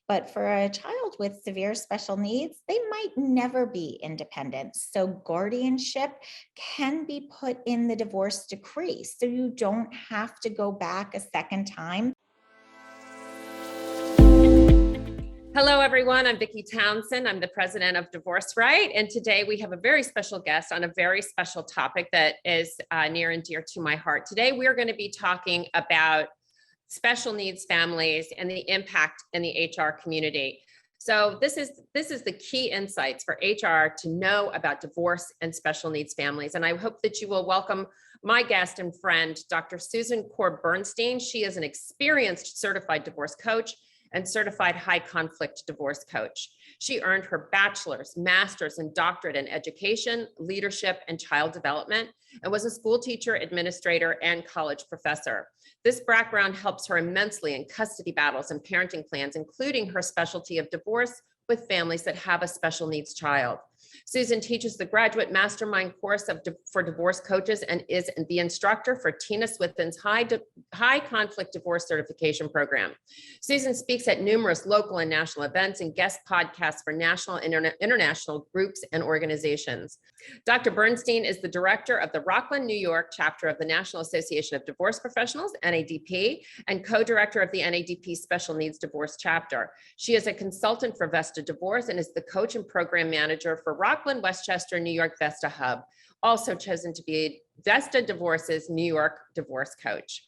But for a child with severe special needs, they might never be independent. So guardianship can be put in the divorce decree. So you don't have to go back a second time. Hello, everyone. I'm Vicki Townsend. I'm the president of Divorce Right. And today we have a very special guest on a very special topic that is near and dear to my heart. Today, we are going to be talking about special needs families and the impact in the HR community. So this is the key insights for HR to know about divorce and special needs families. And I hope that you will welcome my guest and friend, Dr. Susan Bernstein. She is an experienced certified divorce coach and certified high conflict divorce coach. She earned her bachelor's, master's, and doctorate in education, leadership, and child development, and was a school teacher, administrator, and college professor. This background helps her immensely in custody battles and parenting plans, including her specialty of divorce with families that have a special needs child. Susan teaches the graduate mastermind course for divorce coaches and is the instructor for Tina Swithin's high conflict divorce certification program. Susan speaks at numerous local and national events and guest podcasts for national and international groups and organizations. Dr. Bernstein is the director of the Rockland, New York chapter of the National Association of Divorce Professionals, NADP, and co-director of the NADP Special Needs Divorce chapter. She is a consultant for Vesta Divorce and is the coach and program manager for Rockland, Westchester, New York Vesta Hub, also chosen to be Vesta Divorce's New York divorce coach.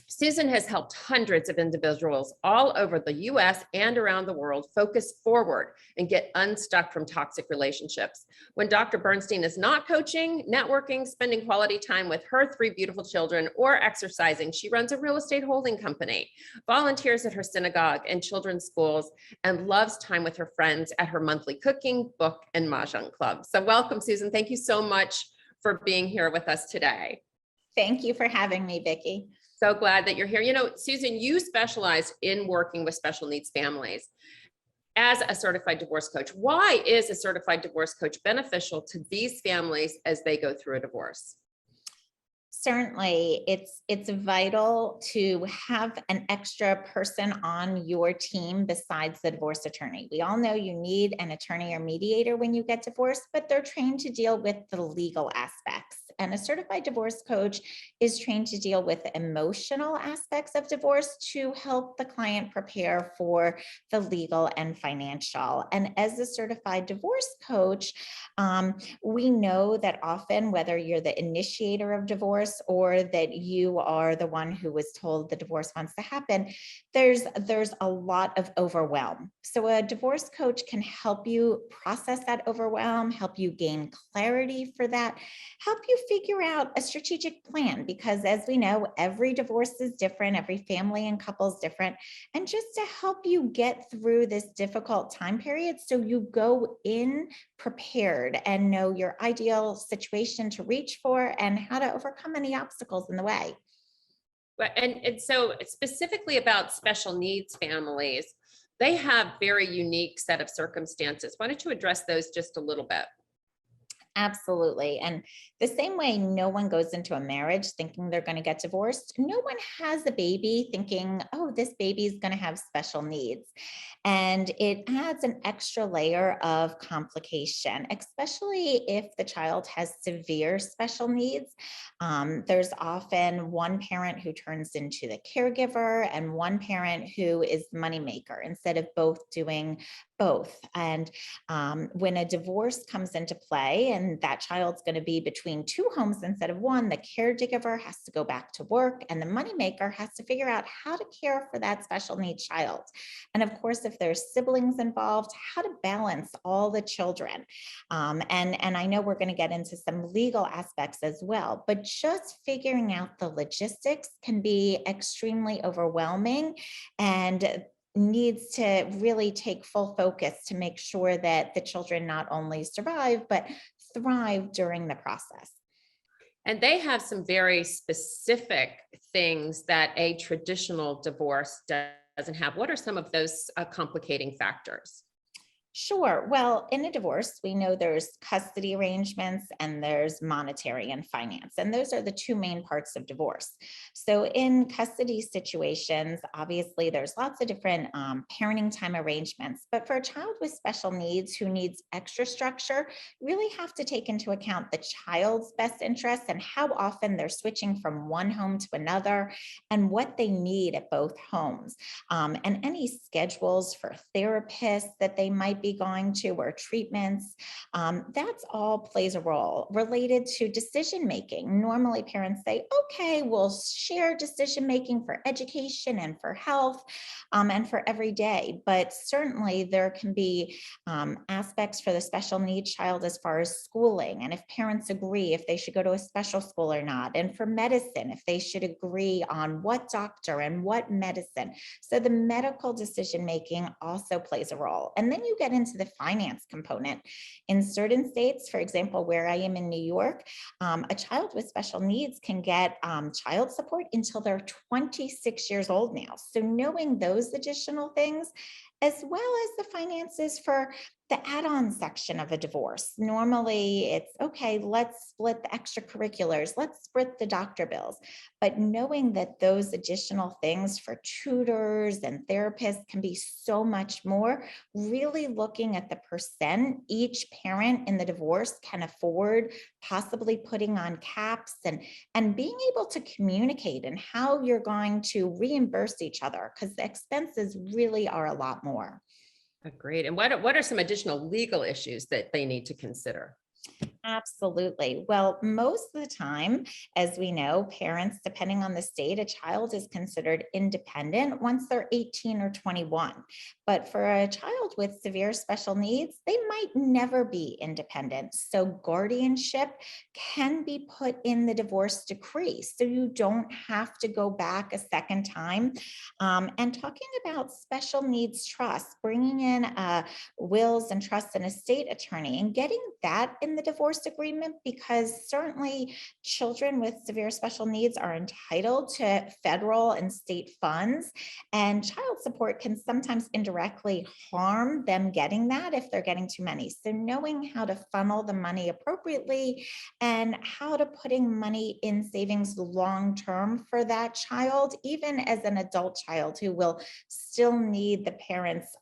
Susan has helped hundreds of individuals all over the US and around the world focus forward and get unstuck from toxic relationships. When Dr. Bernstein is not coaching, networking, spending quality time with her 3 beautiful children, or exercising, she runs a real estate holding company, volunteers at her synagogue and children's schools, and loves time with her friends at her monthly cooking, book, and mahjong club. So welcome, Susan. Thank you so much for being here with us today. Thank you for having me, Vicki. So glad that you're here. You know, Susan, you specialize in working with special needs families as a certified divorce coach. Why is a certified divorce coach beneficial to these families as they go through a divorce? Certainly, it's vital to have an extra person on your team besides the divorce attorney. We all know you need an attorney or mediator when you get divorced, but they're trained to deal with the legal aspects. And a certified divorce coach is trained to deal with the emotional aspects of divorce to help the client prepare for the legal and financial. And as a certified divorce coach, we know that often, whether you're the initiator of divorce or that you are the one who was told the divorce wants to happen, there's a lot of overwhelm. So a divorce coach can help you process that overwhelm, help you gain clarity for that, help you figure out a strategic plan, because as we know, every divorce is different, every family and couple is different, and just to help you get through this difficult time period so you go in prepared and know your ideal situation to reach for and how to overcome any obstacles in the way. And so specifically about special needs families, they have very unique set of circumstances. Why don't you address those just a little bit? Absolutely. And the same way no one goes into a marriage thinking they're going to get divorced, no one has a baby thinking, oh, this baby is going to have special needs. And it adds an extra layer of complication, especially if the child has severe special needs. There's often one parent who turns into the caregiver and one parent who is the moneymaker instead of both doing both. And when a divorce comes into play and that child's going to be between 2 homes instead of 1, the caregiver has to go back to work and the moneymaker has to figure out how to care for that special needs child. And of course, if there's siblings involved, how to balance all the children. And I know we're going to get into some legal aspects as well, but just figuring out the logistics can be extremely overwhelming and needs to really take full focus to make sure that the children not only survive, but thrive during the process. And they have some very specific things that a traditional divorce doesn't have. What are some of those complicating factors? Sure. Well, in a divorce, we know there's custody arrangements and there's monetary and finance. And those are the two main parts of divorce. So, in custody situations, obviously, there's lots of different parenting time arrangements. But for a child with special needs who needs extra structure, really have to take into account the child's best interests and how often they're switching from one home to another and what they need at both homes, and any schedules for therapists that they might be going to or treatments. That's all plays a role related to decision making. Normally, parents say, okay, we'll share decision making for education and for health, and for every day. But certainly, there can be aspects for the special needs child as far as schooling, and if parents agree if they should go to a special school or not, and for medicine, if they should agree on what doctor and what medicine. So the medical decision making also plays a role. And then you get into the finance component. In certain states, for example, where I am in New York, a child with special needs can get child support until they're 26 years old now. So knowing those additional things, as well as the finances for the add-on section of a divorce. Normally it's okay, let's split the extracurriculars, let's split the doctor bills. But knowing that those additional things for tutors and therapists can be so much more, really looking at the percent each parent in the divorce can afford, possibly putting on caps and being able to communicate and how you're going to reimburse each other because the expenses really are a lot more. Agreed. And what are some additional legal issues that they need to consider? Absolutely. Well, most of the time, as we know, parents, depending on the state, a child is considered independent once they're 18 or 21. But for a child with severe special needs, they might never be independent. So guardianship can be put in the divorce decree. So you don't have to go back a second time. And talking about special needs trust, bringing in wills and trusts and estate attorney and getting that in the divorce agreement, because certainly children with severe special needs are entitled to federal and state funds, and child support can sometimes indirectly harm them getting that if they're getting too many. So knowing how to funnel the money appropriately and how to putting money in savings long term for that child, even as an adult child who will still need the parents'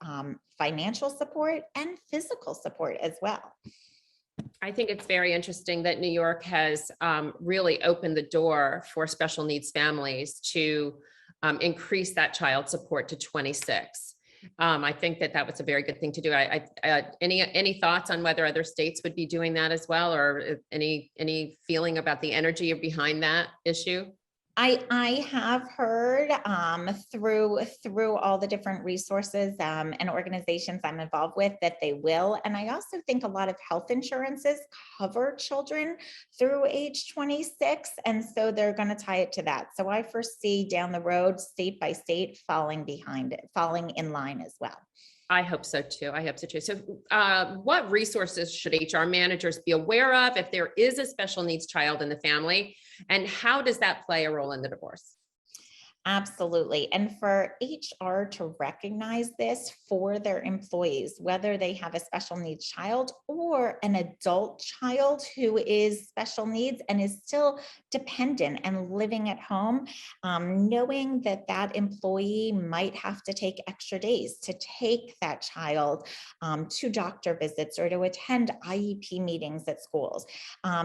financial support and physical support as well. I think it's very interesting that New York has really opened the door for special needs families to increase that child support to 26. I think that was a very good thing to do. Any thoughts on whether other states would be doing that as well, or any feeling about the energy behind that issue? I have heard through all the different resources and organizations I'm involved with that they will. And I also think a lot of health insurances cover children through age 26. And so they're going to tie it to that. So I foresee down the road, state by state, falling behind it, falling in line as well. I hope so too. I hope so too. So, what resources should HR managers be aware of if there is a special needs child in the family? And how does that play a role in the divorce? Absolutely. And for HR to recognize this for their employees, whether they have a special needs child or an adult child who is special needs and is still dependent and living at home, knowing that that employee might have to take extra days to take that child to doctor visits or to attend IEP meetings at schools,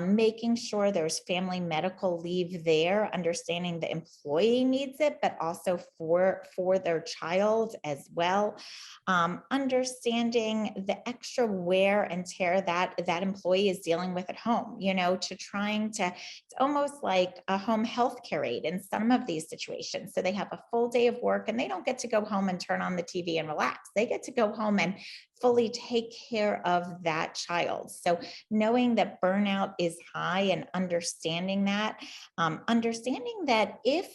making sure there's family medical leave there, understanding the employee needs it, but also for their child as well. Understanding the extra wear and tear that that employee is dealing with at home, to trying to, it's almost like a home health care aide in some of these situations. So they have a full day of work and they don't get to go home and turn on the TV and relax. They get to go home and fully take care of that child. So knowing that burnout is high and understanding that if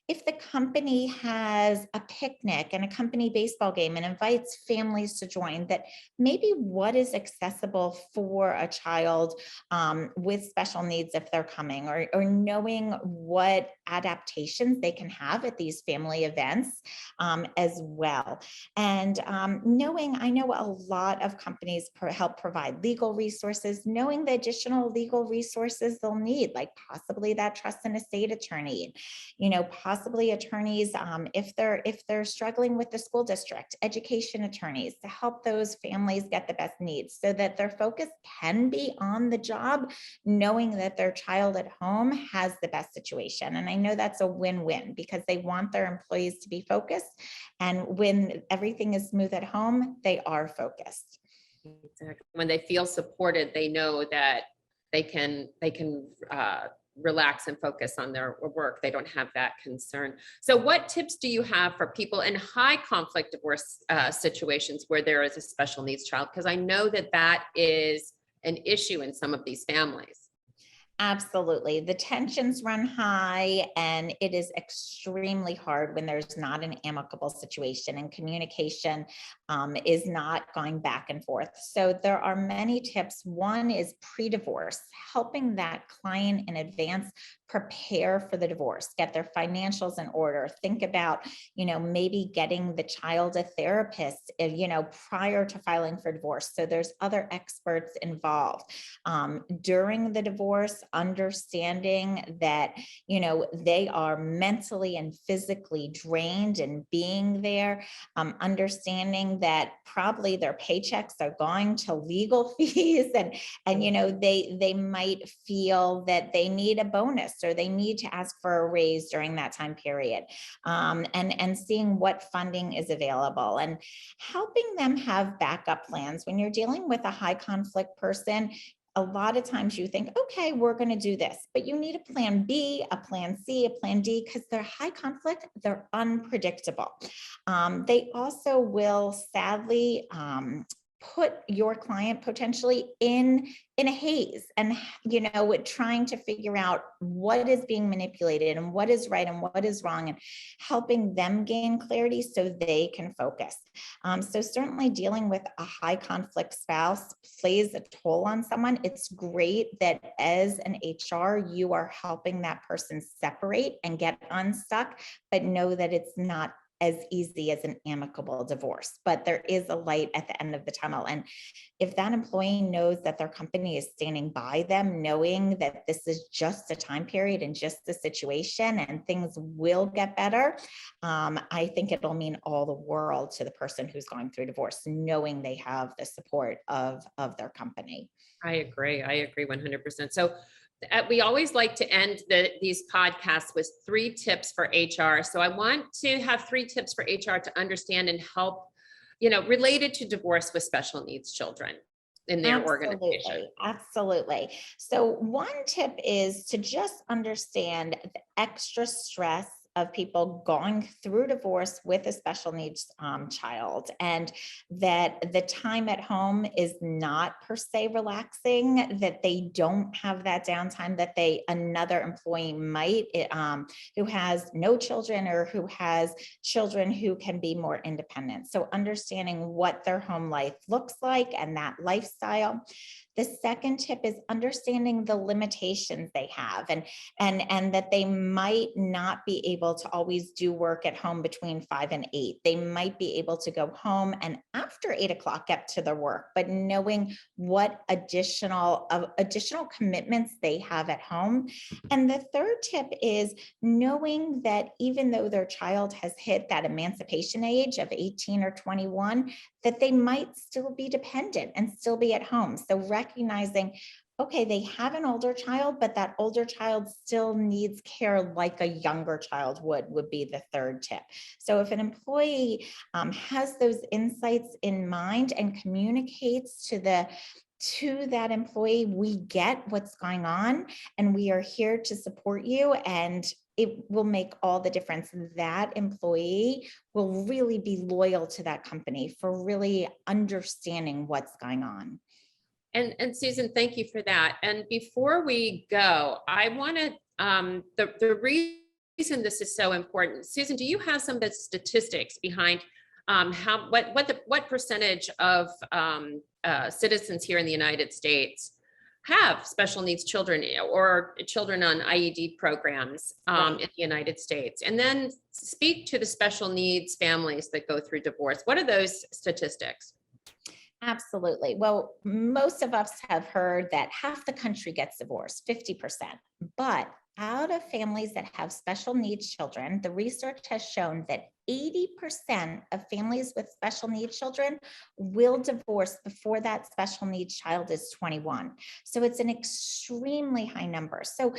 if the company has a picnic and a company baseball game and invites families to join, that maybe what is accessible for a child with special needs if they're coming, or knowing what adaptations they can have at these family events as well. And knowing, I know a lot of companies help provide legal resources, knowing the additional legal resources they'll need, like possibly that trust and estate attorney, possibly attorneys if they're struggling with the school district, education attorneys to help those families get the best needs so that their focus can be on the job, knowing that their child at home has the best situation. And I know that's a win-win because they want their employees to be focused. And when everything is smooth at home, they are focused. Exactly. When they feel supported, they know that they can relax and focus on their work. They don't have that concern. So what tips do you have for people in high conflict divorce situations where there is a special needs child? Because I know that that is an issue in some of these families. Absolutely. The tensions run high, and it is extremely hard when there's not an amicable situation and communication is not going back and forth. So, there are many tips. One is pre divorce, helping that client in advance prepare for the divorce, get their financials in order, think about, maybe getting the child a therapist, prior to filing for divorce. So, there's other experts involved during the divorce, understanding that, they are mentally and physically drained and being there, understanding that probably their paychecks are going to legal fees, and they might feel that they need a bonus or they need to ask for a raise during that time period, and seeing what funding is available and helping them have backup plans. When you're dealing with a high conflict person, a lot of times you think, okay, we're going to do this, but you need a plan B, a plan C, a plan D, because they're high conflict, they're unpredictable. They also will sadly put your client potentially in a haze, and trying to figure out what is being manipulated and what is right and what is wrong, and helping them gain clarity so they can focus. So certainly dealing with a high conflict spouse plays a toll on someone. It's great that as an HR, you are helping that person separate and get unstuck, but know that it's not as easy as an amicable divorce, but there is a light at the end of the tunnel. And if that employee knows that their company is standing by them, knowing that this is just a time period and just the situation and things will get better, I think it'll mean all the world to the person who's going through divorce, knowing they have the support of their company. I agree. I agree 100%. So we always like to end these podcasts with 3 tips for HR. So I want to have 3 tips for HR to understand and help, related to divorce with special needs children in their organization. Absolutely. So one tip is to just understand the extra stress of people going through divorce with a special needs child, and that the time at home is not per se relaxing, that they don't have that downtime that another employee might, who has no children or who has children who can be more independent. So understanding what their home life looks like and that lifestyle. The second tip is understanding the limitations they have, and that they might not be able to always do work at home between 5 and 8. They might be able to go home and after 8 o'clock get to their work, but knowing what additional commitments they have at home. And the third tip is knowing that even though their child has hit that emancipation age of 18 or 21, that they might still be dependent and still be at home. So recognizing, okay, they have an older child, but that older child still needs care like a younger child would be the third tip. So if an employee has those insights in mind and communicates to that employee, we get what's going on and we are here to support you, and it will make all the difference. That employee will really be loyal to that company for really understanding what's going on. And Susan, thank you for that. And before we go, I want to, the reason reason this is so important, Susan, do you have some of the statistics behind what percentage of citizens here in the United States have special needs children or children on IED programs in the United States? And then speak to the special needs families that go through divorce. What are those statistics? Absolutely. Well, most of us have heard that half the country gets divorced, 50%. But out of families that have special needs children, the research has shown that 80% of families with special needs children will divorce before that special needs child is 21. So it's an extremely high number. So,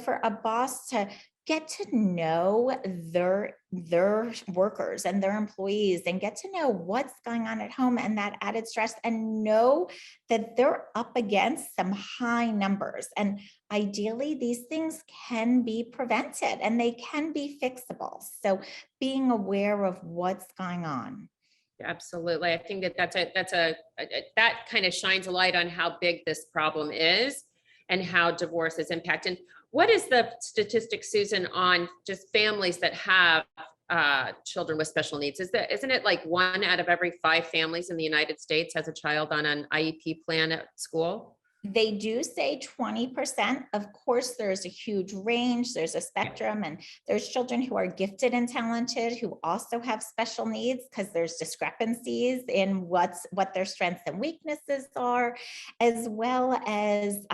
for a boss to get to know their workers and their employees and get to know what's going on at home and that added stress, and know that they're up against some high numbers. And ideally, these things can be prevented and they can be fixable. So being aware of what's going on. Absolutely. I think that kind of shines a light on how big this problem is and how divorce is impacting. What is the statistic, Susan, on just families that have children with special needs? Isn't it like 1 out of every 5 families in the United States has a child on an IEP plan at school? They do say 20%. Of course, there's a huge range. There's a spectrum, and there's children who are gifted and talented who also have special needs because there's discrepancies in what their strengths and weaknesses are, as well as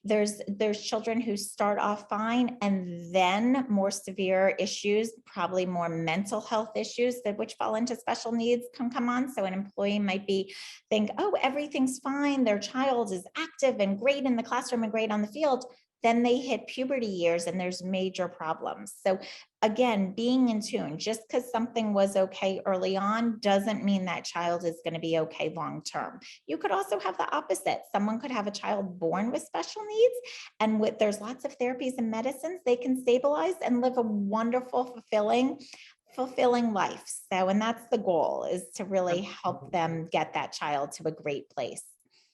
there's children who start off fine and then more severe issues, probably more mental health issues which fall into special needs can come on. So an employee might think, oh, everything's fine. Their child is active and great in the classroom and great on the field. Then they hit puberty years and there's major problems. So again, being in tune, just because something was okay early on doesn't mean that child is going to be okay long term. You could also have the opposite. Someone could have a child born with special needs, and there's lots of therapies and medicines they can stabilize and live a wonderful, fulfilling life. So, and that's the goal, is to really help them get that child to a great place.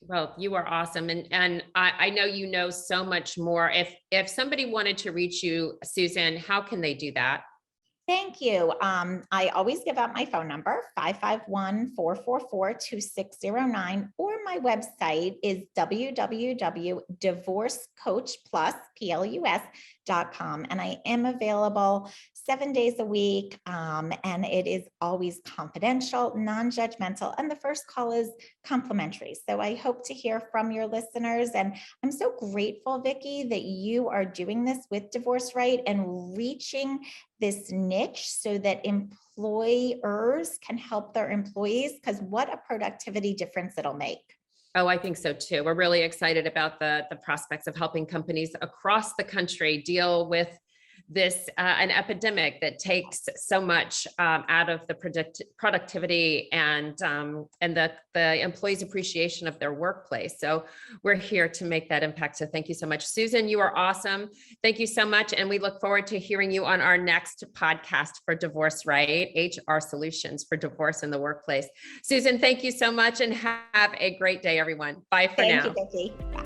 Well, you are awesome. And I know you know so much more. If somebody wanted to reach you, Susan, how can they do that? Thank you. I always give out my phone number, 551-444-2609, or my website is www.divorcecoachplus.com. And I am available 7 days a week. And it is always confidential, non-judgmental, and the first call is complimentary. So I hope to hear from your listeners. And I'm so grateful, Vicki, that you are doing this with Divorce Right and reaching this niche so that employers can help their employees, because what a productivity difference it'll make. Oh, I think so too. We're really excited about the prospects of helping companies across the country deal with this an epidemic that takes so much out of the productivity and the employees' appreciation of their workplace. So we're here to make that impact. So thank you so much, Susan. You are awesome. Thank you so much, and we look forward to hearing you on our next podcast for Divorce Right, HR solutions for divorce in the workplace. Susan, thank you so much, and have a great day, everyone. Bye for now. Thank you, Vicki. Bye.